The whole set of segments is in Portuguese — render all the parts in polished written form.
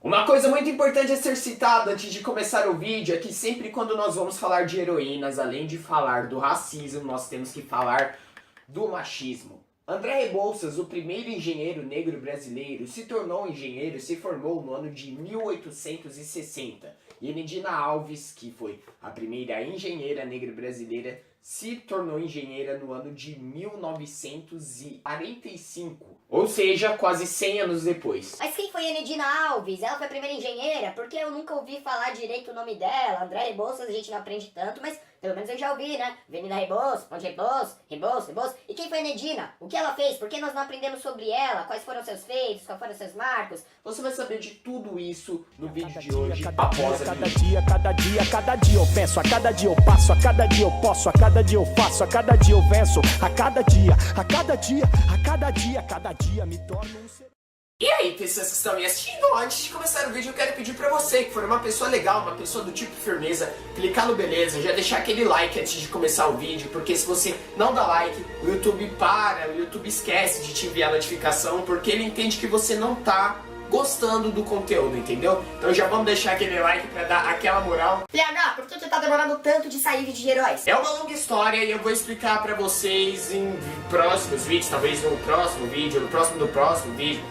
Uma coisa muito importante a ser citada antes de começar o vídeo é que sempre quando nós vamos falar de heroínas, além de falar do racismo, nós temos que falar do machismo. André Rebouças, o primeiro engenheiro negro brasileiro, se tornou engenheiro e se formou no ano de 1860. E Enedina Alves, que foi a primeira engenheira negra brasileira, se tornou engenheira no ano de 1945. Ou seja, quase 100 anos depois. Mas quem foi Enedina Alves? Ela foi a primeira engenheira? Porque eu nunca ouvi falar direito o nome dela. André Rebouças a gente não aprende tanto, mas pelo menos eu já ouvi, né? Avenida Rebouças, Ponte Rebouças, Rebouças. E quem foi Enedina? O que ela fez? Por que nós não aprendemos sobre ela? Quais foram seus feitos? Quais foram seus marcos? Você vai saber de tudo isso no vídeo de hoje, após a cada dia eu penso, a cada dia eu passo, a cada dia eu posso, a cada dia eu faço, a cada dia eu venço, a cada dia me torno um ser. E aí, pessoas que estão me assistindo, antes de começar o vídeo eu quero pedir pra você que for uma pessoa legal, uma pessoa do tipo firmeza, clicar no beleza, já deixar aquele like antes de começar o vídeo, porque se você não dá like, o YouTube para, o YouTube esquece de te enviar a notificação, porque ele entende que você não tá gostando do conteúdo, entendeu? Então já vamos deixar aquele like pra dar aquela moral. PH, por que tu tá demorando tanto de sair vídeo de heróis? É uma longa história e eu vou explicar pra vocês em próximos vídeos, talvez no próximo vídeo, no próximo vídeo.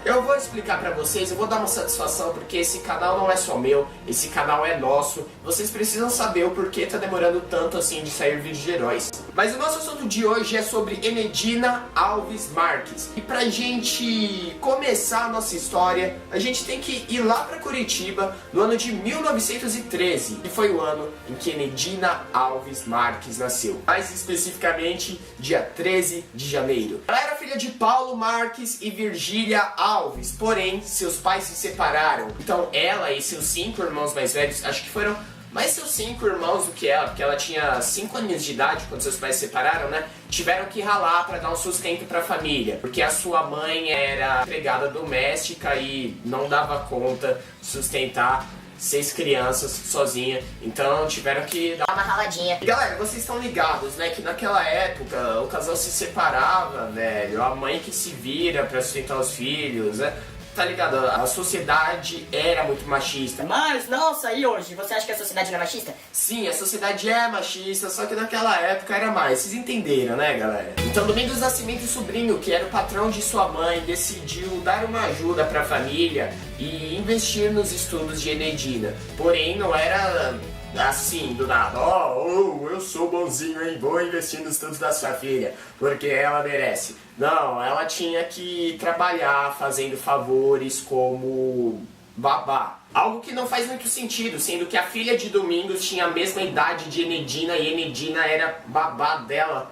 Eu vou explicar pra vocês, eu vou dar uma satisfação porque esse canal não é só meu, esse canal é nosso. Vocês precisam saber o porquê tá demorando tanto assim de sair vídeo de heróis. Mas o nosso assunto de hoje é sobre Enedina Alves Marques. E pra gente começar a nossa história, a gente tem que ir lá pra Curitiba no ano de 1913, que foi o ano em que Enedina Alves Marques nasceu. Mais especificamente, dia 13 de janeiro. Ela era filha de Paulo Marques e Virgília Alves, porém seus pais se separaram. Então ela e seus 5 irmãos mais velhos, acho que foram mais seus 5 irmãos do que ela, porque ela tinha 5 anos de idade quando seus pais se separaram, né? Tiveram que ralar para dar um sustento para a família, porque a sua mãe era empregada doméstica e não dava conta de sustentar 6 crianças sozinha, então tiveram que dar Dá uma raladinha. e galera, vocês estão ligados, né, que naquela época o casal se separava, velho, a mãe que se vira pra sustentar os filhos, né, tá ligado, a sociedade era muito machista. Mas, nossa, e hoje? Você acha que a sociedade não é machista? Sim, a sociedade é machista, só que naquela época era mais, vocês entenderam, né, galera? Então Domingos Nascimento Sobrinho, que era o patrão de sua mãe, decidiu dar uma ajuda pra família e investir nos estudos de Enedina, porém não era assim, do nada, eu sou bonzinho, hein, vou investir nos estudos da sua filha, porque ela merece. Não, ela tinha que trabalhar fazendo favores como babá. Algo que não faz muito sentido, sendo que a filha de Domingos tinha a mesma idade de Enedina e Enedina era babá dela.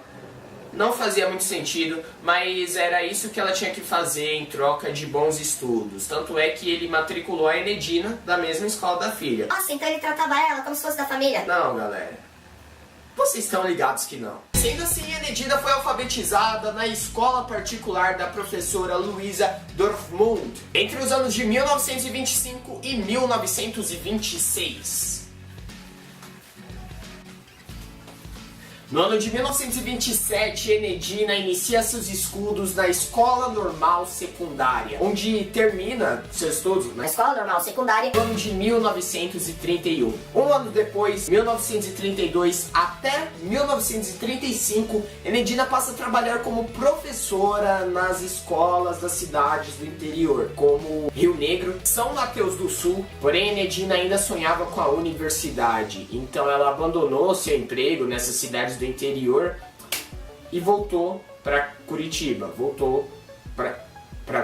Não fazia muito sentido, mas era isso que ela tinha que fazer em troca de bons estudos. Tanto é que ele matriculou a Enedina da mesma escola da filha. Nossa, então ele tratava ela como se fosse da família. Não, galera. Vocês estão ligados que não. Sendo assim, Enedina foi alfabetizada na escola particular da professora Luísa Dorfmund entre os anos de 1925 e 1926. No ano de 1927, Enedina inicia seus estudos na Escola Normal Secundária, onde termina seus estudos Na escola normal secundária. no ano de 1931. Um ano depois, 1932 até 1935, Enedina passa a trabalhar como professora nas escolas das cidades do interior, como Rio Negro, São Mateus do Sul. Porém, Enedina ainda sonhava com a universidade, então ela abandonou seu emprego nessas cidades do interior e voltou para Curitiba.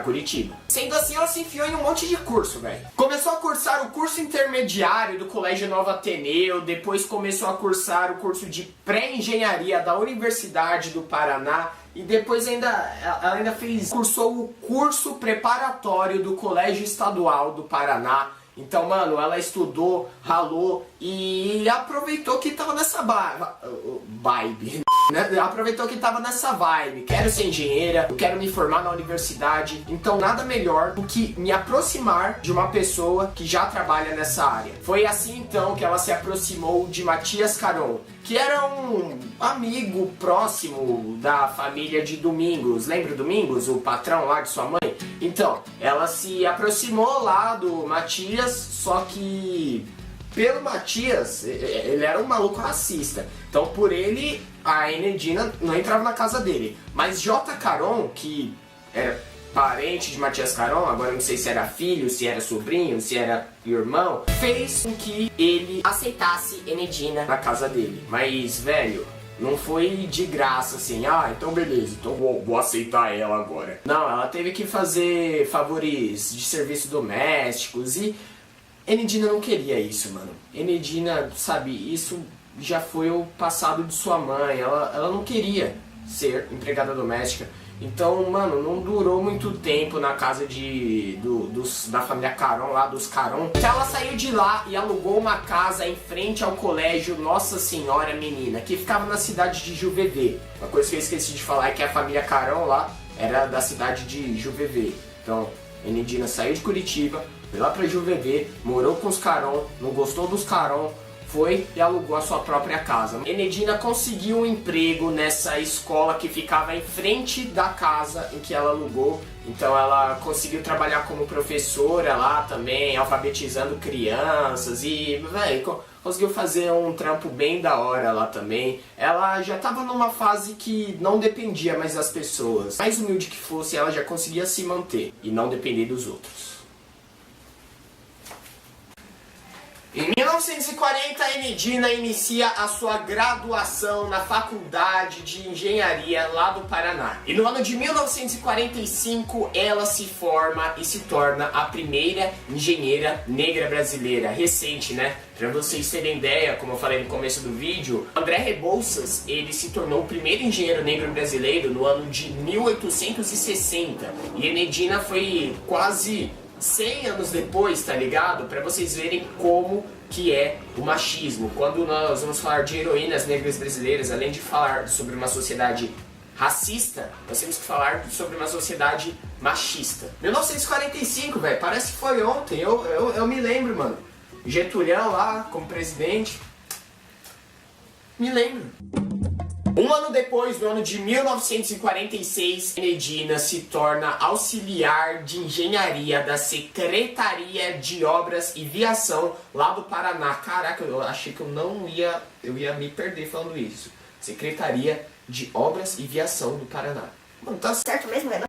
Curitiba. Sendo assim, ela se enfiou em um monte de curso, velho. Começou a cursar o curso intermediário do Colégio Novo Ateneu, depois começou a cursar o curso de pré-engenharia da Universidade do Paraná e depois ela ainda cursou o curso preparatório do Colégio Estadual do Paraná. Então, mano, ela estudou, ralou e aproveitou que tava nessa vibe. Aproveitou que tava nessa vibe, quero ser engenheira, eu quero me formar na universidade, então nada melhor do que me aproximar de uma pessoa que já trabalha nessa área. Foi assim então que ela se aproximou de Matias Caron, que era um amigo próximo da família de Domingos. Lembra o Domingos, o patrão lá de sua mãe? Então, ela se aproximou lá do Matias, só que pelo Matias, ele era um maluco racista. Então por ele, a Enedina não entrava na casa dele. Mas J. Caron, que era parente de Matias Caron, agora não sei se era filho, se era sobrinho, se era irmão, fez com que ele aceitasse Enedina na casa dele. Mas, velho, não foi de graça assim, então beleza, então vou aceitar ela agora. Não, ela teve que fazer favores de serviços domésticos e Enedina não queria isso, mano. Enedina, sabe, isso já foi o passado de sua mãe. Ela não queria ser empregada doméstica. Então, mano, não durou muito tempo na casa da família Caron, lá dos Caron. Então ela saiu de lá e alugou uma casa em frente ao colégio Nossa Senhora Menina, que ficava na cidade de Juvevê. Uma coisa que eu esqueci de falar é que a família Caron lá era da cidade de Juvevê. Então, Enedina saiu de Curitiba, foi lá pra Juvevê, morou com os Caron, não gostou dos Caron, foi e alugou a sua própria casa. Enedina conseguiu um emprego nessa escola que ficava em frente da casa em que ela alugou. Então ela conseguiu trabalhar como professora lá também, alfabetizando crianças e, velho, conseguiu fazer um trampo bem da hora lá também. Ela já estava numa fase que não dependia mais das pessoas. Mais humilde que fosse, ela já conseguia se manter e não depender dos outros. Em 1940, Enedina inicia a sua graduação na Faculdade de Engenharia lá do Paraná. E no ano de 1945, ela se forma e se torna a primeira engenheira negra brasileira. Recente, né? Pra vocês terem ideia, como eu falei no começo do vídeo, André Rebouças, ele se tornou o primeiro engenheiro negro brasileiro no ano de 1860. E Enedina foi quase 100 anos depois, tá ligado? Pra vocês verem como que é o machismo. Quando nós vamos falar de heroínas negras brasileiras, além de falar sobre uma sociedade racista, nós temos que falar sobre uma sociedade machista. 1945, velho, parece que foi ontem, eu me lembro, mano. Getúlio lá como presidente, me lembro. Um ano depois, no ano de 1946, Enedina se torna auxiliar de engenharia da Secretaria de Obras e Viação lá do Paraná. Caraca, eu achei que eu ia me perder falando isso. Secretaria de Obras e Viação do Paraná. Mano, tá certo mesmo, velho?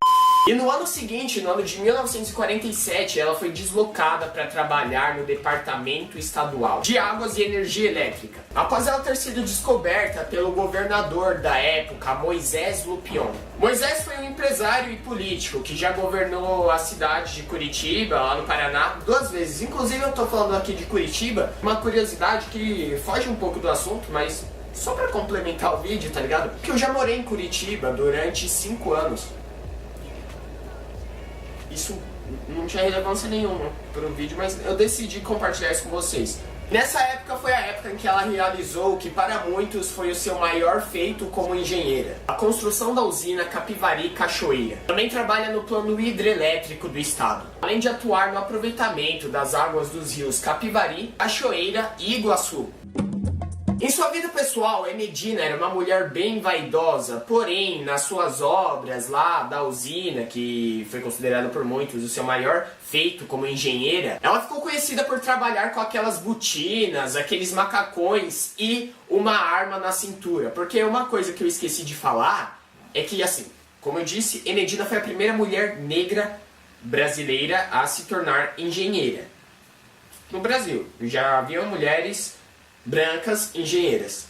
E no ano seguinte, no ano de 1947, ela foi deslocada para trabalhar no Departamento Estadual de Águas e Energia Elétrica, após ela ter sido descoberta pelo governador da época, Moisés Lupion. Moisés foi um empresário e político que já governou a cidade de Curitiba, lá no Paraná, 2 vezes. Inclusive eu tô falando aqui de Curitiba, uma curiosidade que foge um pouco do assunto, mas só para complementar o vídeo, tá ligado? Porque eu já morei em Curitiba durante 5 anos. Isso não tinha relevância nenhuma para o vídeo, mas eu decidi compartilhar isso com vocês. Nessa época foi a época em que ela realizou o que para muitos foi o seu maior feito como engenheira: a construção da usina Capivari Cachoeira. Também trabalha no plano hidrelétrico do estado, além de atuar no aproveitamento das águas dos rios Capivari, Cachoeira e Iguaçu. Em sua vida pessoal, Enedina era uma mulher bem vaidosa, porém, nas suas obras lá da usina, que foi considerada por muitos o seu maior feito como engenheira, ela ficou conhecida por trabalhar com aquelas botinas, aqueles macacões e uma arma na cintura. Porque uma coisa que eu esqueci de falar é que, assim, como eu disse, Enedina foi a primeira mulher negra brasileira a se tornar engenheira no Brasil. Já haviam mulheres brancas engenheiras,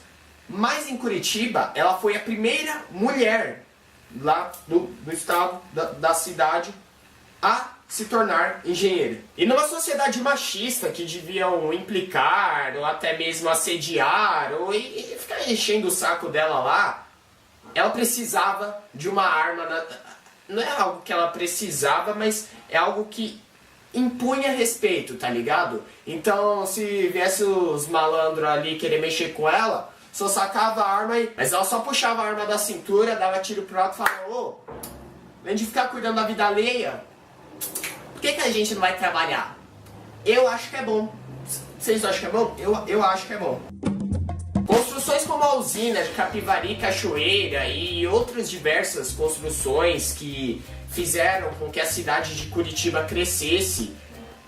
mas em Curitiba ela foi a primeira mulher lá do estado, da cidade, a se tornar engenheira. E numa sociedade machista que deviam implicar ou até mesmo assediar ou ficar enchendo o saco dela lá, ela precisava de uma arma. Não é algo que ela precisava, mas é algo que impunha respeito, tá ligado? Então, se viesse os malandros ali querer mexer com ela, só sacava a arma e... Mas ela só puxava a arma da cintura, dava tiro pro alto e falava, ô, além de ficar cuidando da vida alheia, por que a gente não vai trabalhar? Eu acho que é bom. Vocês acham que é bom? Eu acho que é bom. Construções como a usina de Capivari, Cachoeira e outras diversas construções que fizeram com que a cidade de Curitiba crescesse,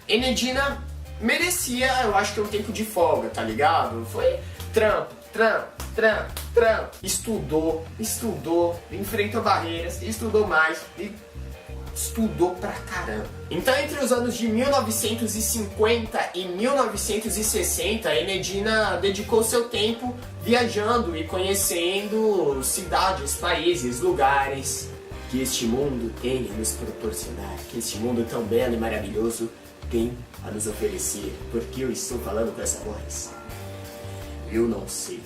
Enedina merecia, eu acho que um tempo de folga, tá ligado? Foi trampo. Estudou, enfrentou barreiras, estudou mais e estudou pra caramba. Então, entre os anos de 1950 e 1960, Enedina dedicou seu tempo viajando e conhecendo cidades, países, lugares que este mundo tem a nos proporcionar, que este mundo tão belo e maravilhoso tem a nos oferecer. Por que eu estou falando com essa voz? Eu não sei.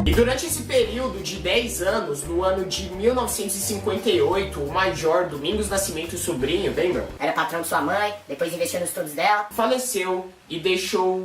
E durante esse período de 10 anos, no ano de 1958, o Major Domingos Nascimento Sobrinho, lembra? Era patrão de sua mãe, depois investiu nos estudos dela. Faleceu e deixou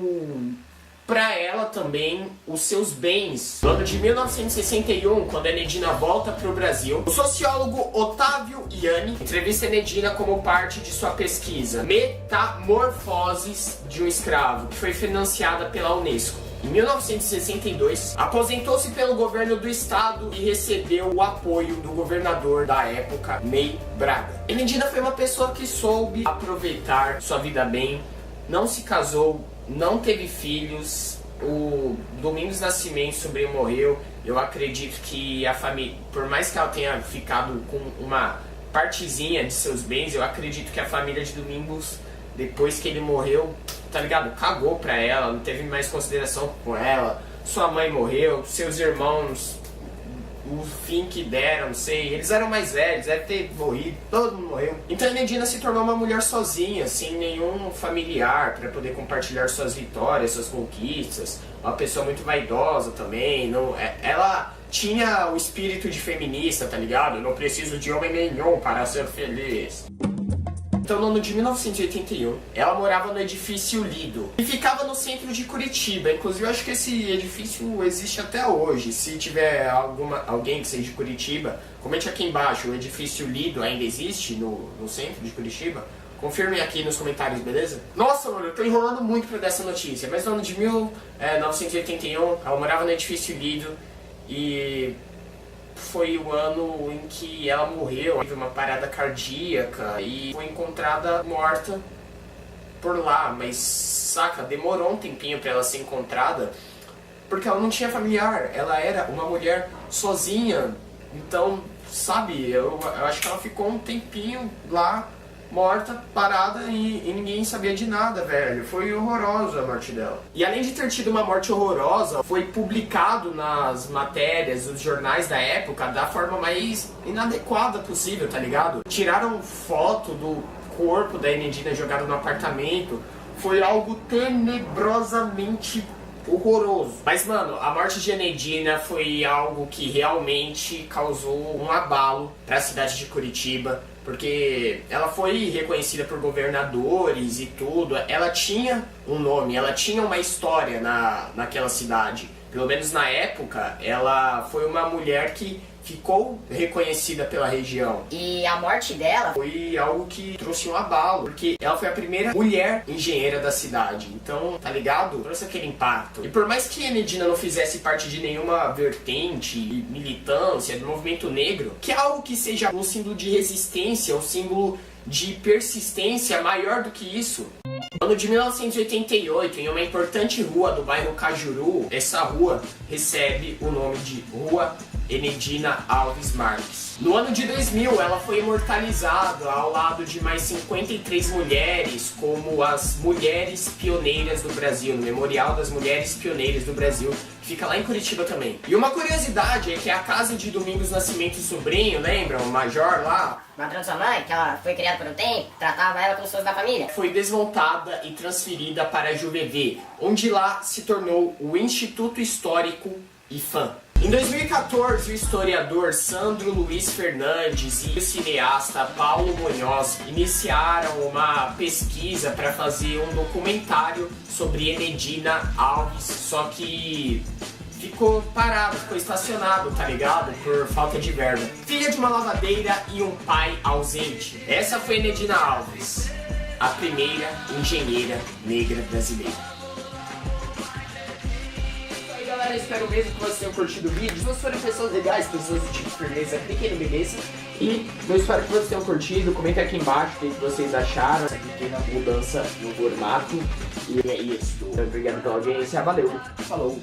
pra ela também os seus bens. No ano de 1961, quando a Enedina volta pro Brasil, o sociólogo Otávio Ianni entrevista a Enedina como parte de sua pesquisa Metamorfoses de um Escravo, que foi financiada pela Unesco. Em 1962, aposentou-se pelo governo do estado e recebeu o apoio do governador da época, Ney Braga. Enedina foi uma pessoa que soube aproveitar sua vida bem, não se casou, não teve filhos. O Domingos Nascimento Sobrinho morreu. Eu acredito que a família, por mais que ela tenha ficado com uma partezinha de seus bens, eu acredito que a família de Domingos, depois que ele morreu, tá ligado? Cagou pra ela, não teve mais consideração com ela. Sua mãe morreu, seus irmãos, o fim que deram, não sei, eles eram mais velhos, deve ter morrido, todo mundo morreu. Então a Enedina se tornou uma mulher sozinha, sem nenhum familiar para poder compartilhar suas vitórias, suas conquistas. Uma pessoa muito vaidosa também, ela tinha o espírito de feminista, tá ligado? Eu não preciso de homem nenhum para ser feliz. Então, no ano de 1981, ela morava no edifício Lido, e ficava no centro de Curitiba. Inclusive, eu acho que esse edifício existe até hoje. Se tiver alguém que seja de Curitiba, comente aqui embaixo, o edifício Lido ainda existe no centro de Curitiba? Confirmem aqui nos comentários, beleza? Nossa, mano, eu tô enrolando muito pra dar essa notícia, mas no ano de 1981, ela morava no edifício Lido, e foi o ano em que ela morreu, teve uma parada cardíaca e foi encontrada morta por lá, mas saca, demorou um tempinho pra ela ser encontrada, porque ela não tinha familiar, ela era uma mulher sozinha, então, sabe, eu acho que ela ficou um tempinho lá, morta, parada e ninguém sabia de nada, velho. Foi horrorosa a morte dela. E além de ter tido uma morte horrorosa, foi publicado nas matérias, nos jornais da época, da forma mais inadequada possível, tá ligado? Tiraram foto do corpo da Enedina jogado no apartamento. Foi algo tenebrosamente horroroso. Mas, mano, a morte de Enedina foi algo que realmente causou um abalo pra cidade de Curitiba, porque ela foi reconhecida por governadores e tudo. Ela tinha um nome, ela tinha uma história naquela cidade. Pelo menos na época, ela foi uma mulher que ficou reconhecida pela região. E a morte dela foi algo que trouxe um abalo, porque ela foi a primeira mulher engenheira da cidade. Então, tá ligado? Trouxe aquele impacto. E por mais que a Enedina não fizesse parte de nenhuma vertente, militância, do movimento negro, que é algo que seja um símbolo de resistência, um símbolo de persistência maior do que isso. No ano de 1988, em uma importante rua do bairro Cajuru, essa rua recebe o nome de Rua Enedina Alves Marques. No ano de 2000, ela foi imortalizada ao lado de mais 53 mulheres como as Mulheres Pioneiras do Brasil, no Memorial das Mulheres Pioneiras do Brasil, que fica lá em Curitiba também. E uma curiosidade é que a casa de Domingos Nascimento Sobrinho, lembram? O Major lá? patrão de sua mãe, que ela foi criada por um tempo, tratava ela como se fosse da família. Foi desmontada e transferida para a JuVeVê, onde lá se tornou o Instituto Histórico IFAM. Em 2014, o historiador Sandro Luiz Fernandes e o cineasta Paulo Munhoz iniciaram uma pesquisa para fazer um documentário sobre Enedina Alves, só que ficou parado, ficou estacionado, tá ligado? Por falta de verba. Filha de uma lavadeira e um pai ausente. Essa foi Enedina Alves, a primeira engenheira negra brasileira. Galera, espero mesmo que vocês tenham curtido o vídeo. Se vocês forem pessoas legais, pessoas do tipo firmeza, cliquem no beleza. E eu espero que vocês tenham curtido. Comentem aqui embaixo o que vocês acharam, essa pequena mudança no formato. E é isso. Obrigado pela audiência. Valeu. Falou.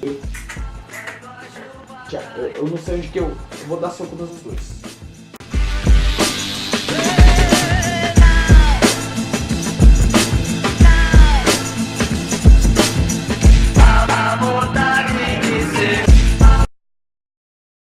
Tchau. Eu não sei onde que eu vou dar soco dos dois.